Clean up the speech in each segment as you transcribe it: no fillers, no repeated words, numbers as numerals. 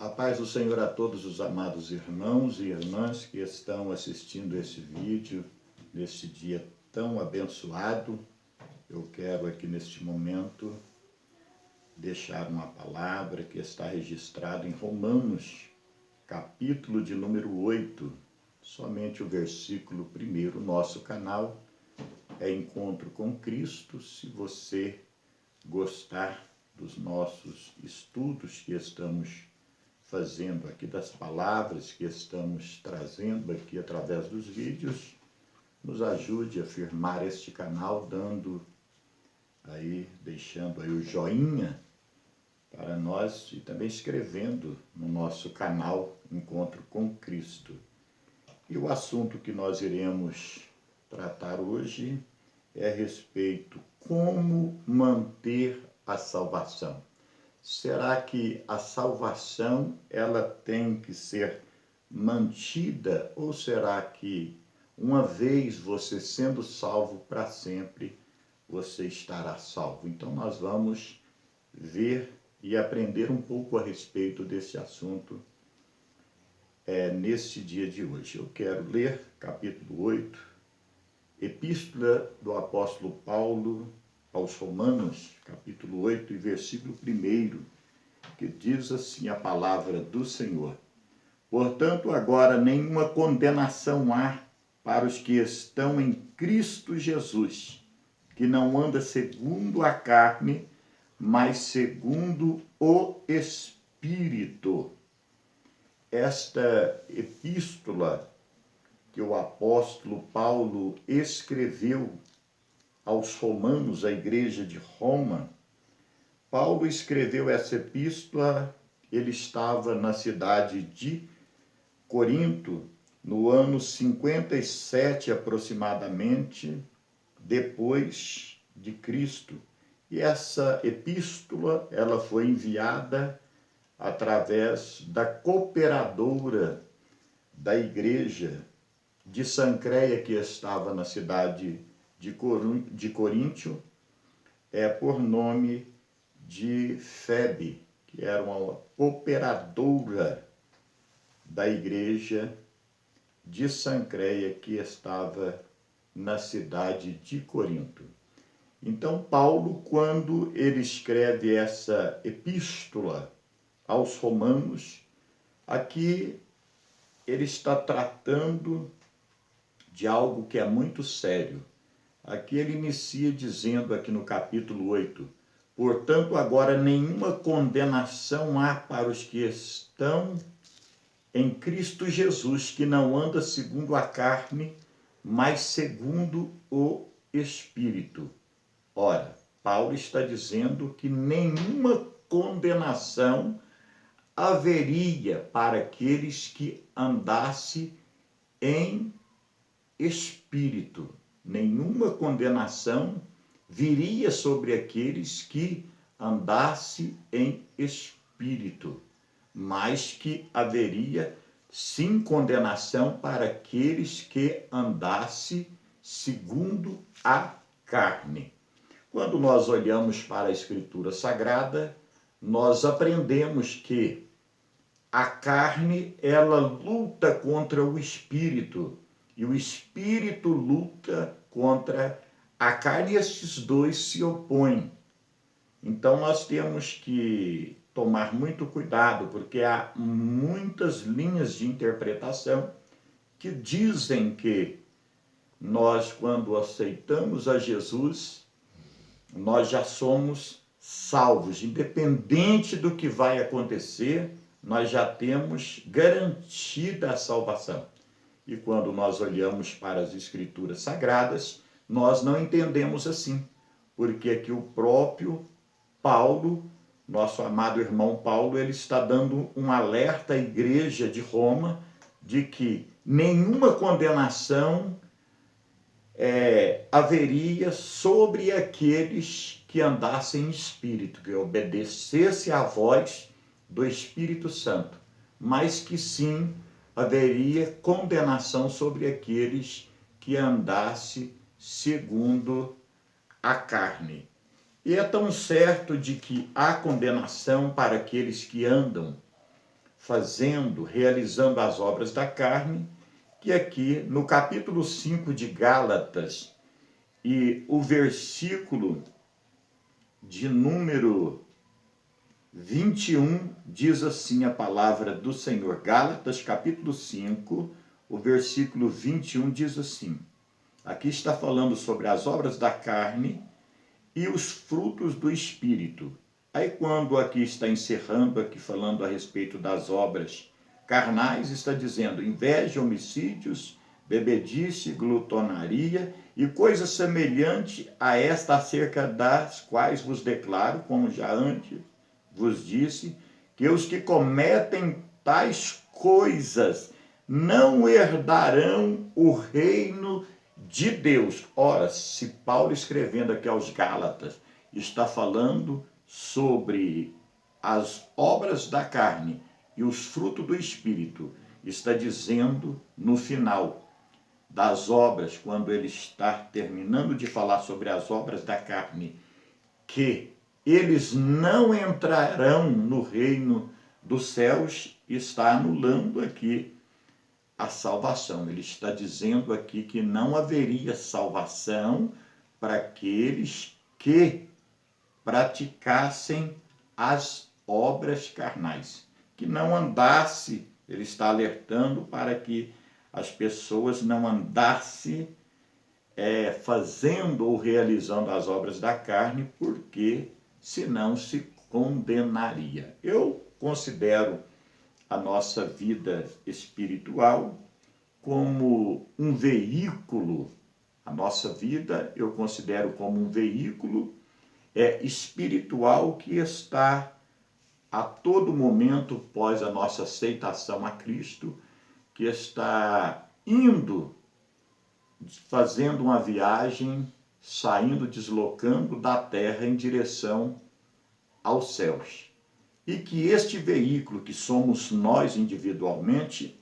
A paz do Senhor a todos os amados irmãos e irmãs que estão assistindo esse vídeo neste dia tão abençoado. Eu quero aqui neste momento deixar uma palavra que está registrada em Romanos, capítulo de número 8, somente o versículo 1. Nosso canal é Encontro com Cristo. Se você gostar dos nossos estudos que estamos fazendo aqui, das palavras que estamos trazendo aqui através dos vídeos, nos ajude a firmar este canal, deixando aí o joinha para nós e também escrevendo no nosso canal Encontro com Cristo. E o assunto que nós iremos tratar hoje é a respeito como manter a salvação. Será que a salvação ela tem que ser mantida ou será que uma vez você sendo salvo para sempre, você estará salvo? Então nós vamos ver e aprender um pouco a respeito desse assunto neste dia de hoje. Eu quero ler capítulo 8, Epístola do apóstolo Paulo aos Romanos, capítulo 8 e versículo 1, que diz assim a palavra do Senhor: Portanto, agora nenhuma condenação há para os que estão em Cristo Jesus, que não anda segundo a carne, mas segundo o Espírito. Esta epístola que o apóstolo Paulo escreveu aos romanos, à igreja de Roma, Paulo escreveu essa epístola, ele estava na cidade de Corinto, no ano 57 aproximadamente, depois de Cristo. E essa epístola, ela foi enviada através da cooperadora da igreja de Sancreia, que estava na cidade de Coríntio, por nome de Febe, que era uma cooperadora da igreja de Sancreia, que estava na cidade de Corinto. Então, Paulo, quando ele escreve essa epístola aos romanos, aqui ele está tratando de algo que é muito sério. Aqui ele inicia dizendo, aqui no capítulo 8, portanto, agora nenhuma condenação há para os que estão em Cristo Jesus, que não anda segundo a carne, mas segundo o Espírito. Ora, Paulo está dizendo que nenhuma condenação haveria para aqueles que andassem em Espírito. Nenhuma condenação viria sobre aqueles que andassem em Espírito, mas que haveria sim condenação para aqueles que andassem segundo a carne. Quando nós olhamos para a Escritura Sagrada, nós aprendemos que a carne, ela luta contra o Espírito, e o Espírito luta contra a carne, e estes dois se opõem. Então nós temos que tomar muito cuidado, porque há muitas linhas de interpretação que dizem que nós, quando aceitamos a Jesus, nós já somos salvos. Independente do que vai acontecer, nós já temos garantida a salvação. E quando nós olhamos para as Escrituras Sagradas, nós não entendemos assim, porque aqui o próprio Paulo, nosso amado irmão Paulo, ele está dando um alerta à igreja de Roma de que nenhuma condenação haveria sobre aqueles que andassem em espírito, que obedecessem à voz do Espírito Santo, mas que sim haveria condenação sobre aqueles que andassem segundo a carne. E é tão certo de que há condenação para aqueles que andam fazendo, realizando as obras da carne, que aqui no capítulo 5 de Gálatas e o versículo de número 21 diz assim a palavra do Senhor. Gálatas capítulo 5, o versículo 21 diz assim. Aqui está falando sobre as obras da carne e os frutos do Espírito. Aí quando aqui está encerrando, aqui falando a respeito das obras carnais, está dizendo inveja, homicídios, bebedice, glutonaria e coisa semelhante a esta, acerca das quais vos declaro, como já antes vos disse, que os que cometem tais coisas não herdarão o reino de Deus. Ora, se Paulo, escrevendo aqui aos Gálatas, está falando sobre as obras da carne e os frutos do Espírito, está dizendo no final das obras, quando ele está terminando de falar sobre as obras da carne, que eles não entrarão no reino dos céus, está anulando aqui a salvação. Ele está dizendo aqui que não haveria salvação para aqueles que praticassem as obras carnais, que não andasse, ele está alertando para que as pessoas não andassem fazendo ou realizando as obras da carne, porque senão se condenaria. Eu considero a nossa vida espiritual como um veículo, a nossa vida eu considero como um veículo espiritual que está a todo momento, pós a nossa aceitação a Cristo, que está indo, fazendo uma viagem, saindo, deslocando da terra em direção aos céus. E que este veículo, que somos nós individualmente,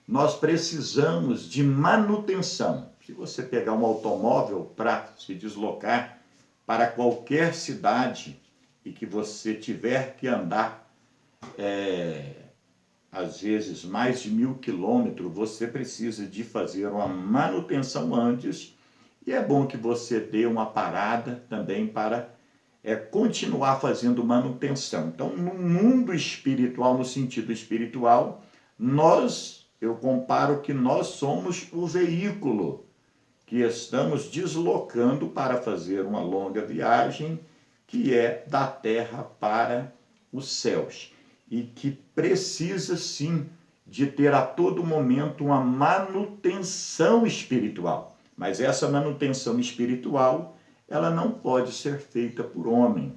nós precisamos de manutenção. Se você pegar um automóvel para se deslocar para qualquer cidade e que você tiver que andar, às vezes mais de 1.000 quilômetros, você precisa de fazer uma manutenção antes, e é bom que você dê uma parada também para continuar fazendo manutenção. Então, no mundo espiritual, no sentido espiritual, eu comparo que nós somos o veículo que estamos deslocando para fazer uma longa viagem, que é da terra para os céus, e que precisa sim de ter a todo momento uma manutenção espiritual. Mas essa manutenção espiritual, ela não pode ser feita por homem,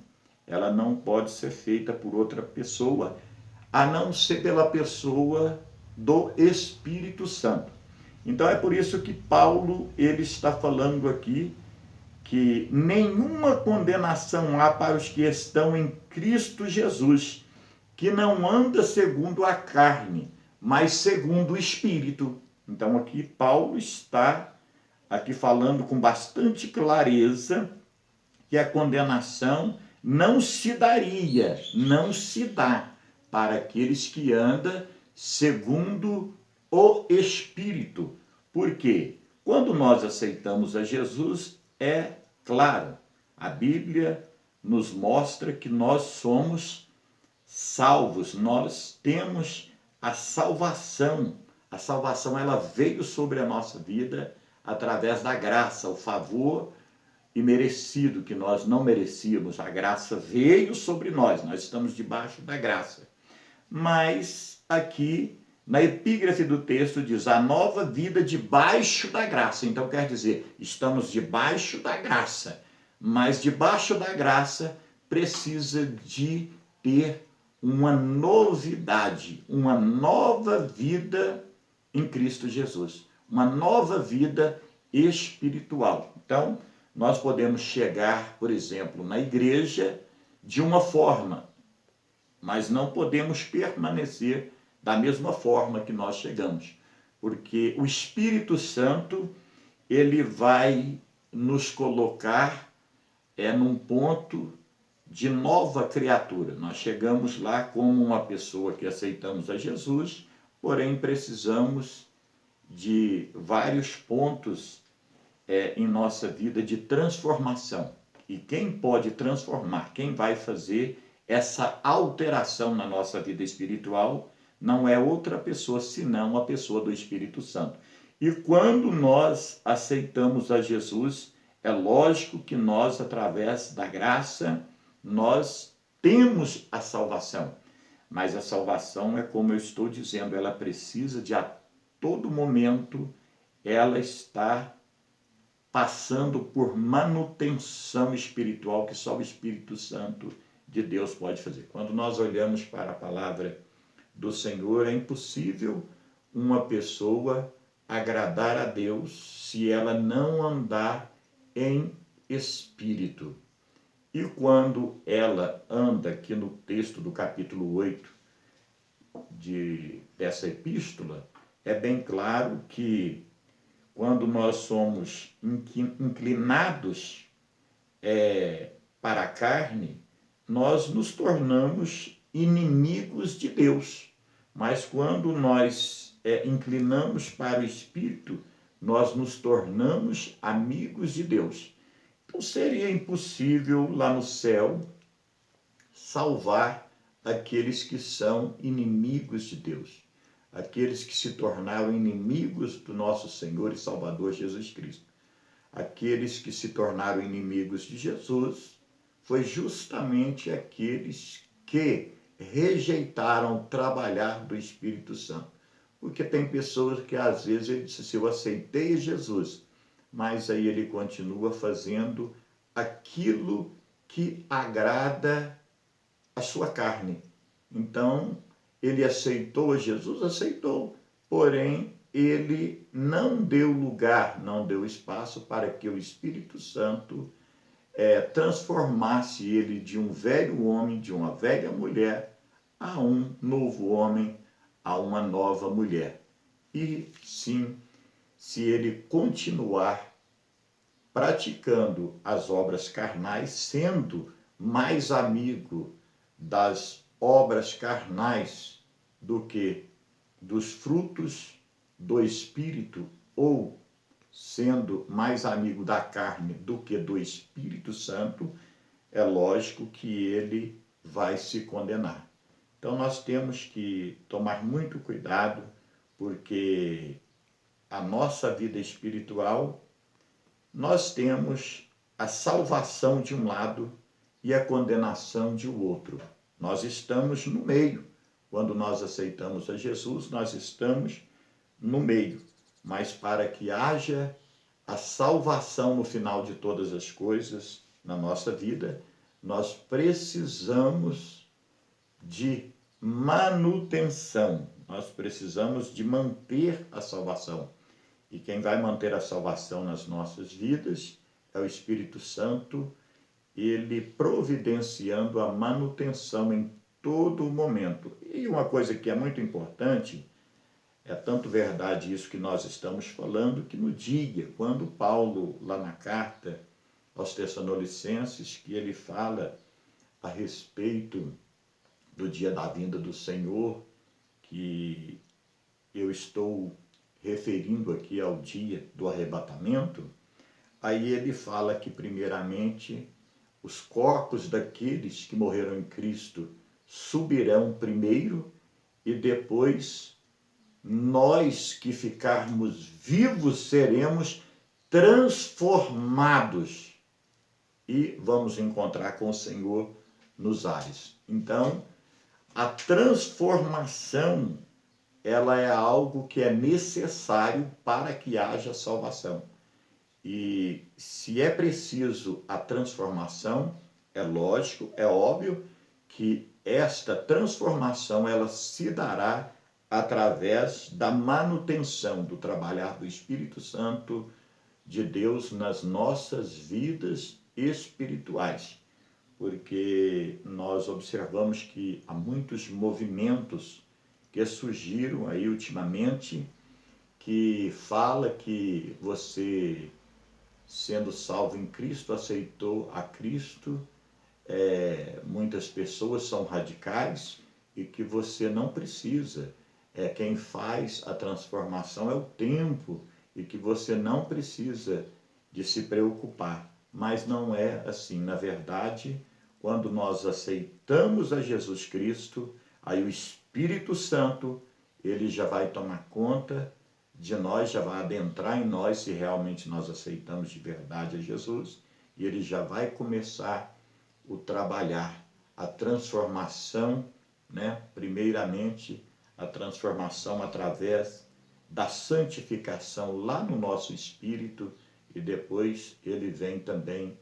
ela não pode ser feita por outra pessoa, a não ser pela pessoa do Espírito Santo. Então é por isso que Paulo, ele está falando aqui que nenhuma condenação há para os que estão em Cristo Jesus, que não anda segundo a carne, mas segundo o Espírito. Então aqui Paulo está aqui falando com bastante clareza que a condenação não se daria, não se dá para aqueles que andam segundo o Espírito. Por quê? Quando nós aceitamos a Jesus, é claro, a Bíblia nos mostra que nós somos salvos, nós temos a salvação. A salvação, ela veio sobre a nossa vida através da graça, o favor imerecido que nós não merecíamos. A graça veio sobre nós estamos debaixo da graça. Mas aqui, na epígrafe do texto, diz a nova vida debaixo da graça. Então quer dizer, estamos debaixo da graça, mas debaixo da graça precisa de ter uma novidade, uma nova vida em Cristo Jesus, uma nova vida espiritual. Então, nós podemos chegar, por exemplo, na igreja de uma forma, mas não podemos permanecer da mesma forma que nós chegamos, porque o Espírito Santo, ele vai nos colocar num ponto de nova criatura. Nós chegamos lá como uma pessoa que aceitamos a Jesus, porém precisamos de vários pontos em nossa vida de transformação. E quem pode transformar, quem vai fazer essa alteração na nossa vida espiritual, não é outra pessoa senão a pessoa do Espírito Santo. E quando nós aceitamos a Jesus, é lógico que nós, através da graça, nós temos a salvação. Mas a salvação é como eu estou dizendo, ela precisa de a todo momento, ela está passando por manutenção espiritual que só o Espírito Santo de Deus pode fazer. Quando nós olhamos para a palavra do Senhor, é impossível uma pessoa agradar a Deus se ela não andar em espírito. E quando ela anda, aqui no texto do capítulo 8 dessa epístola, é bem claro que quando nós somos inclinados para a carne, nós nos tornamos inimigos de Deus. Mas quando nós inclinamos para o Espírito, nós nos tornamos amigos de Deus. Então seria impossível lá no céu salvar aqueles que são inimigos de Deus, aqueles que se tornaram inimigos do nosso Senhor e Salvador Jesus Cristo. Aqueles que se tornaram inimigos de Jesus foi justamente aqueles que rejeitaram trabalhar do Espírito Santo. Porque tem pessoas que às vezes ele diz assim, eu aceitei Jesus, mas aí ele continua fazendo aquilo que agrada a sua carne. Então, ele aceitou Jesus, aceitou, porém, ele não deu lugar, não deu espaço para que o Espírito Santo transformasse ele de um velho homem, de uma velha mulher, a um novo homem, a uma nova mulher. E sim, se ele continuar praticando as obras carnais, sendo mais amigo das obras carnais do que dos frutos do Espírito, ou sendo mais amigo da carne do que do Espírito Santo, é lógico que ele vai se condenar. Então nós temos que tomar muito cuidado, porque a nossa vida espiritual, nós temos a salvação de um lado e a condenação de outro. Nós estamos no meio. Quando nós aceitamos a Jesus, nós estamos no meio. Mas para que haja a salvação no final de todas as coisas na nossa vida, nós precisamos de manutenção. Nós precisamos de manter a salvação. E quem vai manter a salvação nas nossas vidas é o Espírito Santo, ele providenciando a manutenção em todo momento. E uma coisa que é muito importante, é tanto verdade isso que nós estamos falando, que no dia, quando Paulo, lá na carta aos Tessalonicenses, que ele fala a respeito do dia da vinda do Senhor, que eu estou referindo aqui ao dia do arrebatamento, aí ele fala que primeiramente os corpos daqueles que morreram em Cristo subirão primeiro e depois nós que ficarmos vivos seremos transformados e vamos encontrar com o Senhor nos ares. Então, a transformação, ela é algo que é necessário para que haja salvação. E se é preciso a transformação, é lógico, é óbvio que esta transformação ela se dará através da manutenção do trabalhar do Espírito Santo de Deus nas nossas vidas espirituais. Porque nós observamos que há muitos movimentos que surgiram aí ultimamente que fala que você, sendo salvo em Cristo, aceitou a Cristo, muitas pessoas são radicais e que você não precisa. Quem faz a transformação é o tempo e que você não precisa de se preocupar. Mas não é assim. Na verdade, quando nós aceitamos a Jesus Cristo, aí o Espírito Santo, ele já vai tomar conta de nós, já vai adentrar em nós, se realmente nós aceitamos de verdade a Jesus, e ele já vai começar o trabalhar, a transformação, né? Primeiramente, a transformação através da santificação lá no nosso espírito, e depois ele vem também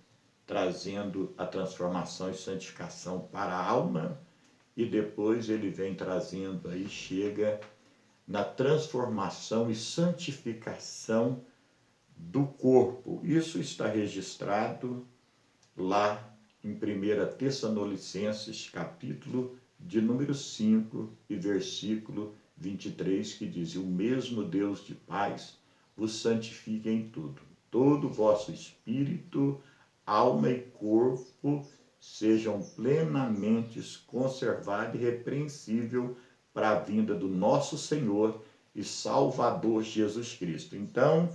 trazendo a transformação e santificação para a alma, e depois ele vem trazendo, aí chega na transformação e santificação do corpo. Isso está registrado lá em 1 Tessalonicenses, capítulo de número 5 e versículo 23, que diz: o mesmo Deus de paz vos santifique em tudo. Todo o vosso espírito, alma e corpo sejam plenamente conservados e irrepreensível para a vinda do nosso Senhor e Salvador Jesus Cristo. Então,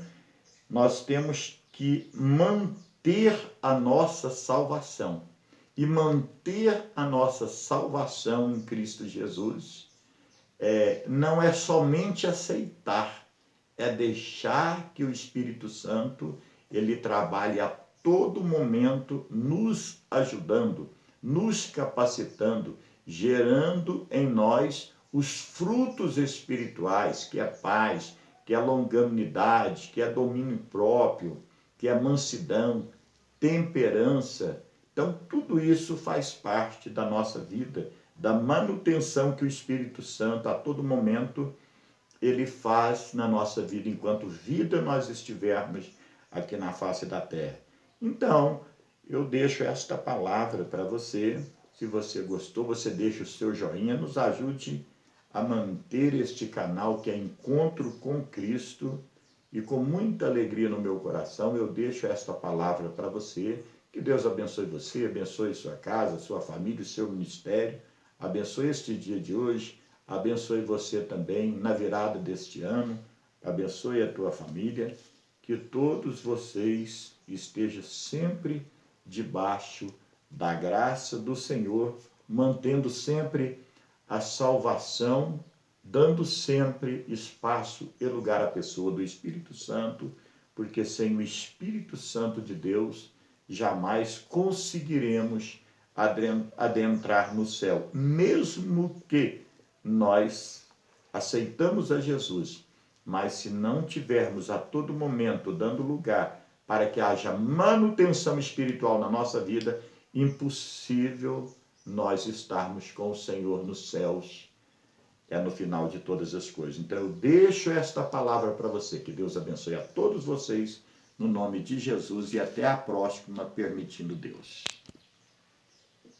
nós temos que manter a nossa salvação. E manter a nossa salvação em Cristo Jesus não é somente aceitar, é deixar que o Espírito Santo ele trabalhe a todo momento nos ajudando, nos capacitando, gerando em nós os frutos espirituais, que é paz, que é longanimidade, que é domínio próprio, que é mansidão, temperança. Então, tudo isso faz parte da nossa vida, da manutenção que o Espírito Santo, a todo momento, ele faz na nossa vida, enquanto vida nós estivermos aqui na face da terra. Então, eu deixo esta palavra para você. Se você gostou, você deixa o seu joinha, nos ajude a manter este canal que é Encontro com Cristo. E com muita alegria no meu coração, eu deixo esta palavra para você. Que Deus abençoe você, abençoe sua casa, sua família, o seu ministério. Abençoe este dia de hoje. Abençoe você também na virada deste ano. Abençoe a tua família. Que todos vocês estejam sempre debaixo da graça do Senhor, mantendo sempre a salvação, dando sempre espaço e lugar à pessoa do Espírito Santo, porque sem o Espírito Santo de Deus, jamais conseguiremos adentrar no céu, mesmo que nós aceitamos a Jesus, mas se não tivermos a todo momento dando lugar para que haja manutenção espiritual na nossa vida, impossível nós estarmos com o Senhor nos céus, no final de todas as coisas. Então eu deixo esta palavra para você, que Deus abençoe a todos vocês, no nome de Jesus, e até a próxima, permitindo Deus.